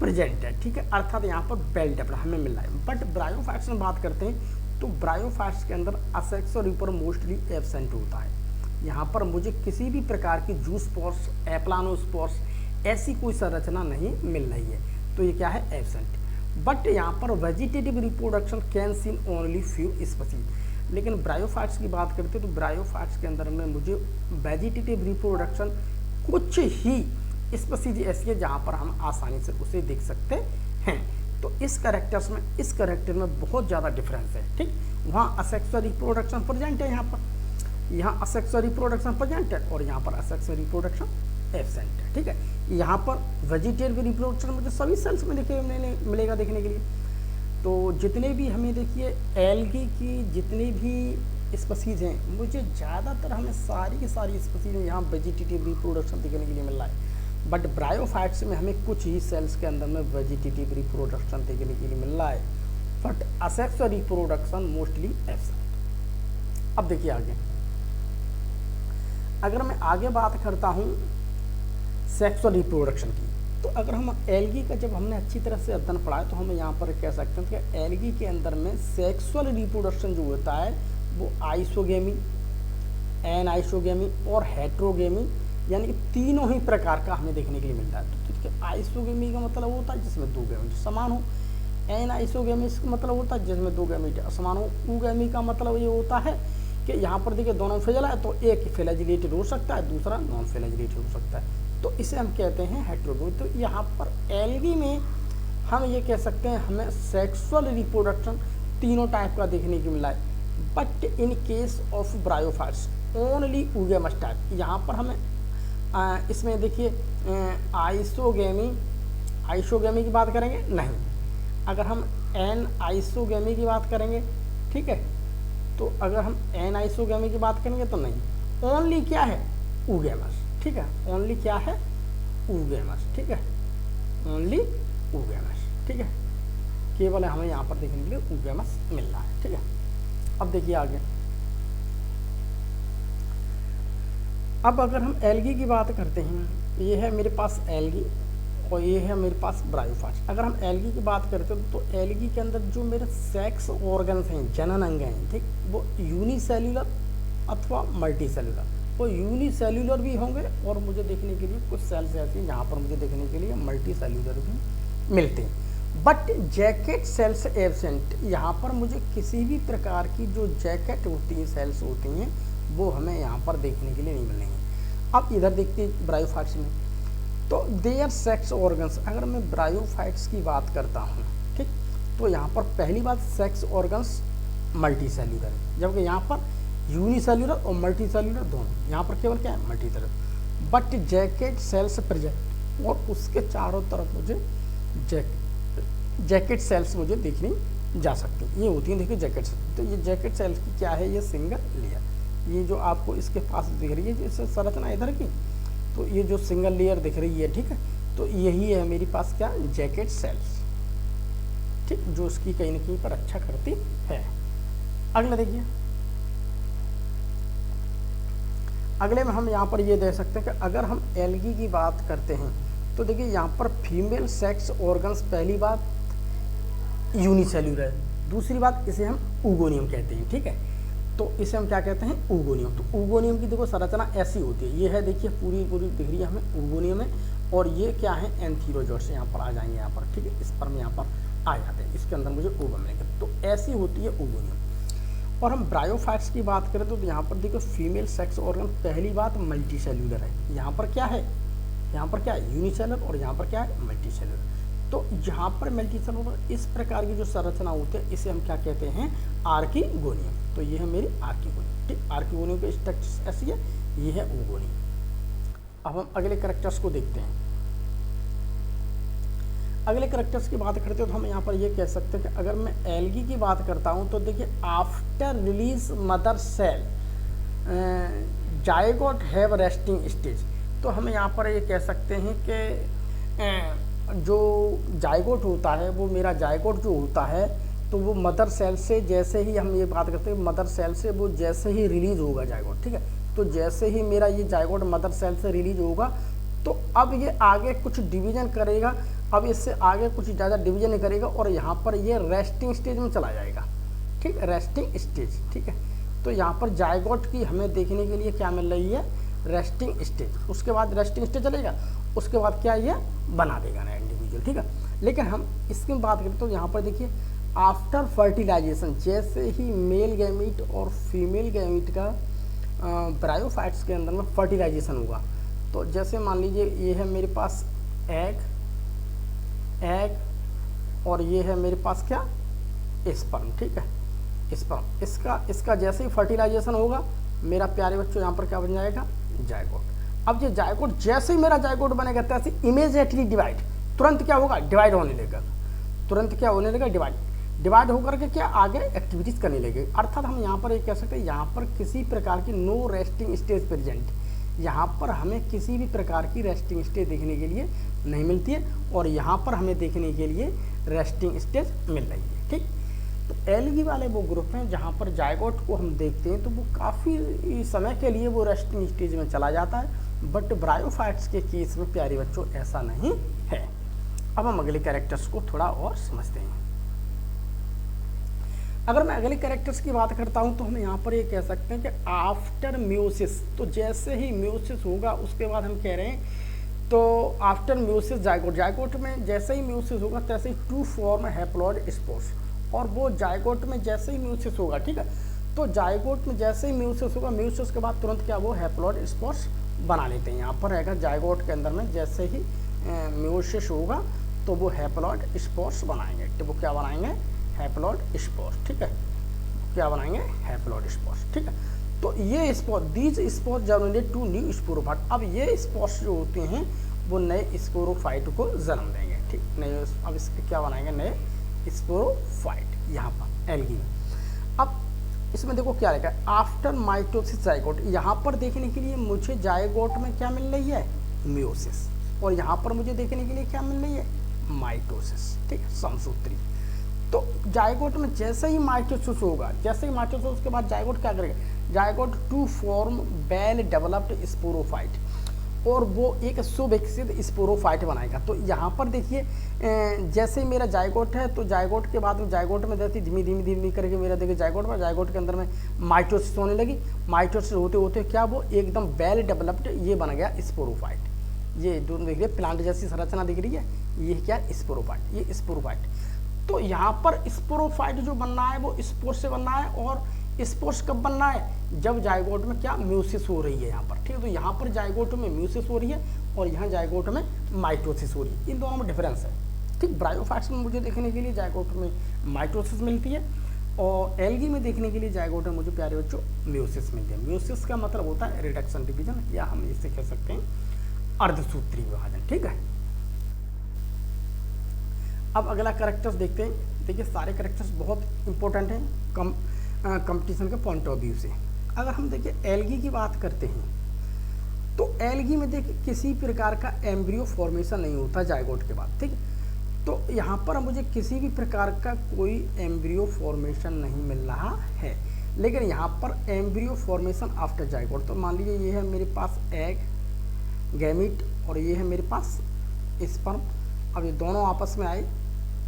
[SPEAKER 1] प्रेजेंट है, ठीक है, अर्थात यहाँ पर वेल डेवलप्ड हमें मिल रहा है। बट ब्रायोफाइट्स में बात करते हैं तो ब्रायोफाइट्स के अंदर असेक्सुअल रिप्रोडक्शन मोस्टली एब्सेंट होता है। यहाँ पर मुझे किसी भी प्रकार की जूस्पोर्स एप्लानोस्पोर्स ऐसी कोई संरचना नहीं मिल रही है, तो ये क्या है, एब्सेंट। बट यहाँ पर vegetative reproduction can seen only few species, लेकिन ब्रायोफाइट्स की बात करते हैं तो ब्रायोफाइट्स के अंदर में मुझे वेजिटेटिव रिप्रोडक्शन कुछ ही स्पीशीज ऐसी है जहाँ पर हम आसानी से उसे देख सकते हैं। तो इस कैरेक्टर में बहुत ज़्यादा डिफरेंस है, ठीक, वहाँ असेक्सुअल रिप्रोडक्शन प्रेजेंट है, यहाँ असेक्सुअल रिप्रोडक्शन प्रेजेंट है और यहाँ पर असेक्सुअल रिप्रोडक्शन एब्सेंट है, ठीक है। यहाँ पर वेजिटेटिव रिप्रोडक्शन मुझे सभी सेल्स में मिलेगा देखने के लिए। तो जितने भी हमें देखिए एल्गी की जितनी भी स्पीशीज हैं मुझे ज़्यादातर हमें सारी की सारी स्पीशीज में यहाँ वेजिटेटिव रिप्रोडक्शन देखने के लिए मिल रहा है, बट ब्रायोफाइट्स में हमें कुछ ही सेल्स के अंदर में वेजिटेटिव रिप्रोडक्शन देखने के लिए मिल रहा है, but asexual reproduction mostly absent. अब देखिए आगे, अगर मैं आगे बात करता हूँ सेक्सुअल रिप्रोडक्शन की, तो अगर हम एल्गी का जब हमने अच्छी तरह से अध्ययन पढ़ा है तो हम यहाँ पर कह सकते हैं कि एल्गी के अंदर में सेक्सुअल रिप्रोडक्शन जो होता है वो आइसोगेमी, एनाइसोगेमी और हेट्रोगेमी यानी कि तीनों ही प्रकार का हमें देखने के लिए मिलता है। तो ठीक है, आइसोगेमी का मतलब होता है जिसमें दो गैमेट समान हो, एनाइसोगेमी का मतलब होता है जिसमें दो गैमेट असमान हो, ऊगेमी का मतलब ये होता है कि यहाँ पर देखिए दोनों फ्लैजेला है तो एक फ्लैजिलेटेड हो सकता है दूसरा नॉन फ्लैजिलेटेड हो सकता है, तो इसे हम कहते हैं हेट्रोगेमी। तो यहाँ पर एल्गी में हम ये कह सकते हैं हमें सेक्सुअल रिप्रोडक्शन तीनों टाइप का देखने को मिला है, but in case of bryophytes only oogamous type. यहाँ पर हमें इसमें देखिए आइसोगेमी की बात करेंगे नहीं, अगर हम एन आइसोगेमी की बात करेंगे, ठीक है, तो अगर हम एन आइसोगेमी की बात करेंगे तो नहीं, ओनली क्या है ऊगेमस, ठीक है, ओनली क्या है ऊगेमस, ठीक है, ओनली ऊगेमस, ठीक है, केवल हमें यहाँ पर देखने के लिए ऊगेमस मिल रहा है, ठीक है। अब देखिए आगे, अब अगर हम एल्गी की बात करते हैं, ये है मेरे पास एल्गी और ये है मेरे पास ब्रायोफाइट्स। अगर हम एल्गी की बात करते हैं तो एल्गी के अंदर जो मेरे सेक्स ऑर्गन्स हैं, जनन अंग हैं, ठीक, वो यूनिसेल्युलर अथवा मल्टी सेल्युलर, वो यूनिसेल्युलर भी होंगे और मुझे देखने के लिए कुछ सेल्स ऐसी हैं जहाँ पर मुझे देखने के लिए मल्टी सेल्युलर भी मिलते हैं, बट जैकेट सेल्स एब्सेंट। यहाँ पर मुझे किसी भी प्रकार की जो जैकेट होती है सेल्स होती हैं वो हमें यहाँ पर देखने के लिए नहीं मिलेंगे। अब इधर देखते हैं ब्रायोफाइट्स में, तो देयर सेक्स ऑर्गन्स, अगर मैं ब्रायोफाइट्स की बात करता हूँ, ठीक, तो यहाँ पर पहली बात सेक्स ऑर्गन्स मल्टी सेल्युलर है, जबकि यहाँ पर यूनिसेल्युलर और मल्टी सेल्युलर दोनों, यहाँ पर केवल क्या है multi cellular, but jacket cells present और उसके चारों तरफ मुझे जैकेट सेल्स मुझे देखनी जा सकती हैं, ये होती हैं देखिए जैकेट सेल्स। तो ये जैकेट सेल्स की क्या है, ये सिंगल लेयर, ये जो आपको इसके पास दिख रही है जैसे संरचना इधर की, तो ये जो सिंगल लेयर दिख रही है, ठीक है, तो यही है मेरे पास क्या जैकेट सेल्स, ठीक, जो उसकी कहीं ना कहीं पर रक्षा करती है। अगला देखिए, अगले में हम यहाँ पर ये देख सकते हैं कि अगर हम एल्गी की बात करते हैं तो देखिए यहाँ पर फीमेल सेक्स ऑर्गन्स, पहली बात यूनिसेल्यूलर है, दूसरी बात इसे हम ऊगोनियम कहते हैं। ठीक है, तो इसे हम क्या कहते हैं, ऊगोनियम। तो ऊगोनियम की देखो संरचना ऐसी होती है, ये है देखिए पूरी दिख रही है हमें, ऊगोनियम है। और ये क्या है, एंथीरोजोट्स, यहाँ पर आ जाएंगे यहाँ पर। ठीक है, स्पर्म यहाँ पर आ जाते हैं, इसके अंदर मुझे ओवम मिलेंगे। तो ऐसी होती है ऊगोनियम। और हम ब्रायोफाइट्स की बात करें तो यहाँ पर देखो फीमेल सेक्स ऑर्गन, पहली बात मल्टी सेल्यूलर है। यहाँ पर क्या है, यहाँ पर क्या है, यूनिसेलर, और यहाँ पर क्या है, मल्टी सेल्यूलर। तो यहाँ पर मल्टी सेल्यूलर इस प्रकार की जो संरचना होती है इसे हम क्या कहते हैं, आर्कीगोनियम। तो ये है मेरी आर्कीगोनियम। ठीक, आर्कीगोनियम की स्ट्रक्चर ऐसी है, ये है ऊगोनियम। अब हम अगले कैरेक्टर्स को देखते हैं। अगले कैरेक्टर्स की बात करते हो तो हम यहाँ पर ये कह सकते हैं कि अगर मैं एल्गी की बात करता हूँ तो देखिए after release mother cell zygote have resting stage. तो हम यहाँ पर ये कह सकते हैं कि जो जायगोट होता है, वो मेरा जायगोट जो होता है तो वो मदर सेल से, जैसे ही हम ये बात करते हैं मदर सेल से, वो जैसे ही रिलीज होगा जायगोट, ठीक है, तो जैसे ही मेरा ये जायगोट मदर सेल से रिलीज होगा तो अब ये आगे कुछ डिवीजन करेगा, अब इससे आगे कुछ ज़्यादा डिवीजन नहीं करेगा और यहाँ पर ये रेस्टिंग स्टेज में चला जाएगा। ठीक, रेस्टिंग स्टेज। ठीक है, तो यहाँ पर जायगोट की हमें देखने के लिए क्या मिल रही है, रेस्टिंग स्टेज। उसके बाद रेस्टिंग स्टेज चलेगा, उसके बाद क्या ये बना देगा नया इंडिविजुअल। ठीक है, लेकिन हम इसकी बात करें तो यहाँ पर देखिए आफ्टर फर्टिलाइजेशन, जैसे ही मेल गैमीट और फीमेल गैमीट का ब्रायोफाइट्स के अंदर में फर्टिलाइजेशन होगा, तो जैसे मान लीजिए ये है मेरे पास एग और ये है मेरे पास क्या, स्पर्म। ठीक है, स्पर्म, इसका जैसे ही फर्टिलाइजेशन होगा मेरा प्यारे बच्चों यहाँ पर क्या बन जाएगा, जायगोट। अब ये जायगोट जैसे ही मेरा जायगोट बनेगा तैसे इमीडिएटली डिवाइड, तुरंत क्या होगा, डिवाइड होने लगेगा। तुरंत क्या होने लगेगा, डिवाइड होकर के क्या आगे एक्टिविटीज़ करने लगे। अर्थात हम यहाँ पर ये कह सकते हैं यहाँ पर किसी प्रकार की नो रेस्टिंग स्टेज प्रेजेंट, यहाँ पर हमें किसी भी प्रकार की रेस्टिंग स्टेज देखने के लिए नहीं मिलती है और यहाँ पर हमें देखने के लिए रेस्टिंग स्टेज मिल रही है। ठीक, तो एल्गी वाले वो ग्रुप हैं जहाँ पर जायगोट को हम देखते हैं तो वो काफ़ी समय के लिए वो रेस्टिंग स्टेज में चला जाता है, बट ब्रायोफाइट्स के केस में प्यारे बच्चों ऐसा नहीं है। अब हम अगले कैरेक्टर्स को थोड़ा और समझते हैं। अगर मैं अगले कैरेक्टर्स की बात करता हूं तो हम यहाँ पर ये कह सकते हैं कि आफ्टर म्यूसिस, तो जैसे ही म्यूसिस होगा उसके बाद हम कह रहे हैं तो आफ्टर म्यूसिस जायगोट में जैसे ही म्यूसिस होगा तैसे ही टू फॉर्म हैप्लॉइड स्पोर्स, और वो जायगोट में जैसे ही म्यूसिस होगा, ठीक है, तो जायगोट में जैसे ही म्यूसिस होगा, म्यूसिस के बाद तुरंत क्या वो हैप्लॉइड स्पोर्स बना लेते हैं। यहाँ पर रहेगा जायगोट के अंदर में जैसे ही म्यूसिस होगा तो वो हैप्लॉइड स्पोर्स बनाएंगे। तो वो क्या बनाएंगे, हैप्लॉइड स्पोर्स। ठीक है, क्या बनाएंगे, हैप्लॉइड स्पोर्स। ठीक है, तो ये spore, these spore generate to new sporophyte. अब ये स्पोर्स जो होते हैं वो नए स्पोरोफाइट को जन्म देंगे। ठीक, नए, अब इसके क्या बनाएंगे, नए स्पोरोफाइट यहाँ पर एल्गी में। अब इसमें देखो क्या लिखा है, आफ्टर माइटोसिस जायगोट, यहाँ पर देखने के लिए मुझे जायगोट में क्या मिल रही है, म्यूसिस, और यहाँ पर मुझे देखने के लिए क्या मिल रही है, माइटोसिस। ठीक है, समसूत्री। तो जायगोट में जैसे ही माइटोसिस होगा, जैसे ही माइटोसिस उसके बाद जायगोट क्या करेगा, zygote to form well developed sporophyte, और वो एक सुविकसित स्पोरोफाइट बनाएगा। तो यहाँ पर देखिए जैसे ही मेरा जायगोट है तो जायगोट के बाद में जायगोट में जैसे धीमी करके मेरा देखिए जायगोट के अंदर में माइटोसिस होने लगी। माइटोसिस होते होते क्या वो एकदम वेल डेवलप्ड ये बन गया स्पोरोफाइट। ये दोनों देख रही है प्लांट जैसी संरचना दिख रही है, ये क्या स्पोरोफाइट, ये स्पोरोफाइट। तो यहाँ पर स्पोरोफाइट जो बनना है वो स्पोर से बनना है, और स्पोर्स कब बनना है, जब जायगोट में क्या म्यूसिस हो रही है यहाँ पर। ठीक है, तो यहाँ पर जायगोट में म्यूसिस हो रही है और यहाँ जायगोट में माइटोसिस हो रही है, इन दोनों में डिफरेंस है। ठीक, ब्रायोफाइट्स में मुझे देखने के लिए जायगोट में माइटोसिस मिलती है और एल्गी में देखने के लिए जायगोट में मुझे प्यारे बच्चों म्यूसिस मिलती है। म्यूसिस का मतलब होता है रिडक्शन डिवीजन, या हम इसे कह सकते हैं अर्धसूत्री विभाजन। ठीक है, अब अगला कैरेक्टर्स देखते हैं। देखिए सारे कैरेक्टर्स बहुत इंपॉर्टेंट हैं कंपटीशन के पॉइंट ऑफ व्यू से। अगर हम देखिए एल्गी की बात करते हैं तो एल्गी में देखिए किसी प्रकार का एम्ब्रियो फॉर्मेशन नहीं होता जायगोट के बाद। ठीक है, तो यहाँ पर मुझे किसी भी प्रकार का कोई एम्ब्रियो फॉर्मेशन नहीं मिल रहा है, लेकिन यहाँ पर एम्ब्रियो फॉर्मेशन आफ्टर जाइगोट। तो मान लीजिए ये है मेरे पास एग, गैमीट, और ये है मेरे पास स्पर्म। अब ये दोनों आपस में आए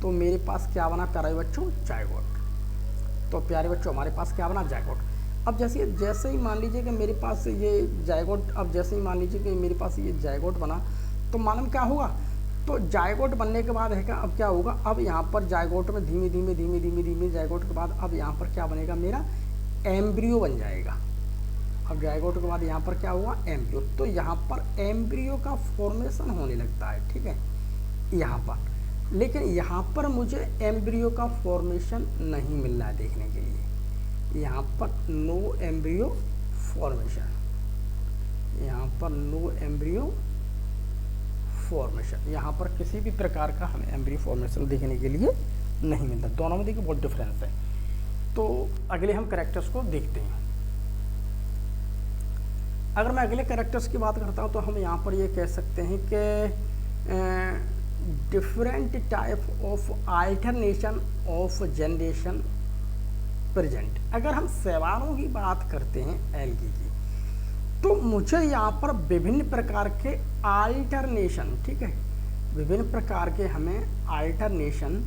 [SPEAKER 1] तो मेरे पास क्या बना प्यारे बच्चों, जाइगोट। तो प्यारे बच्चों हमारे पास क्या बना, जाइगोट। अब जैसे ही मान लीजिए कि मेरे पास ये जाइगोट, अब जैसे ही मान लीजिए कि मेरे पास ये जाइगोट बना, तो मालूम क्या होगा, तो जाइगोट बनने के बाद है क्या, अब क्या होगा, अब यहाँ पर जाइगोट में धीमे धीमे जाइगोट के बाद अब यहाँ पर क्या बनेगा, मेरा एम्ब्रियो बन जाएगा। अब जाइगोट के बाद यहाँ पर क्या हुआ, एम्ब्रियो। तो यहाँ पर एम्ब्रियो का फॉर्मेशन होने लगता है, ठीक है, यहाँ पर। लेकिन यहाँ पर मुझे एम्ब्रियो का फॉर्मेशन नहीं मिल रहा है देखने के लिए। यहाँ पर नो एम्ब्रियो फॉर्मेशन, यहाँ पर नो एम्ब्रियो फॉर्मेशन, यहाँ पर किसी भी प्रकार का हमें एम्ब्रियो फॉर्मेशन देखने के लिए नहीं मिलता। दोनों में देखिए बहुत डिफरेंस है। तो अगले हम कैरेक्टर्स को देखते हैं। अगर मैं अगले कैरेक्टर्स की बात करता हूँ तो हम यहाँ पर ये कह सकते हैं कि different type of alternation of generation present. अगर हम शैवालों की बात करते हैं, एल्गी की, तो मुझे यहाँ पर विभिन्न प्रकार के अल्टरनेशन, ठीक है, विभिन्न प्रकार के हमें अल्टरनेशन,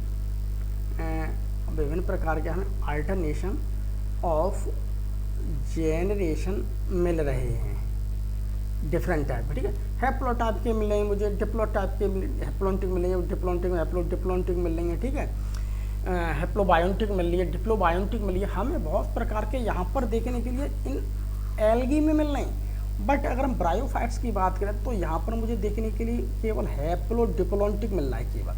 [SPEAKER 1] विभिन्न प्रकार के हमें अल्टरनेशन ऑफ जेनरेशन मिल रहे हैं, डिफरेंट टाइप, ठीक है। हैप्लोटाइप के मिल रहे हैं मुझे, डिप्लोटाइप के हैप्लोन्टिक मिल रही है, डिप्लोन्टिक मिल रही है, ठीक है, हैप्लोबायोन्टिक मिल रही है, डिप्लोबायोन्टिक मिल रही है। हमें बहुत प्रकार के यहाँ पर देखने के लिए इन एल्गी में मिल रहे हैं। बट अगर हम ब्रायोफाइट्स की बात करें तो यहाँ पर मुझे देखने के लिए केवल हैप्लोडिप्लोन्टिक मिल रहा है केवल।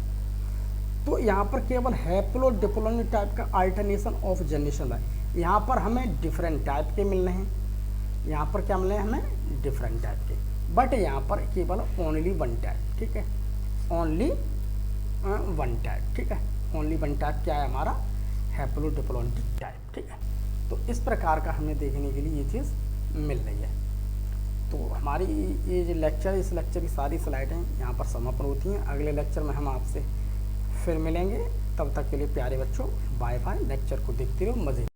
[SPEAKER 1] तो यहाँ पर केवल हैप्लोडिप्लोन्टिक टाइप का अल्टरनेशन ऑफ जनरेशन है। यहाँ पर हमें डिफरेंट टाइप के मिल रहे हैं, यहाँ पर क्या मिल रहे हैं हमें, डिफरेंट टाइप के। बट यहाँ पर केवल ओनली वन टाइप, ठीक है, ओनली वन टाइप, ठीक है, ओनली वन टाइप क्या है हमारा, हैप्लोडिप्लोन्टिक टाइप, ठीक है। तो इस प्रकार का हमें देखने के लिए ये चीज़ मिल रही है। तो हमारी ये जो लेक्चर है, इस लेक्चर की सारी स्लाइडें यहाँ पर समापन होती हैं। अगले लेक्चर में हम आपसे फिर मिलेंगे। तब तक के लिए प्यारे बच्चों, बाय बाय। लेक्चर को देखते रहो, मज़े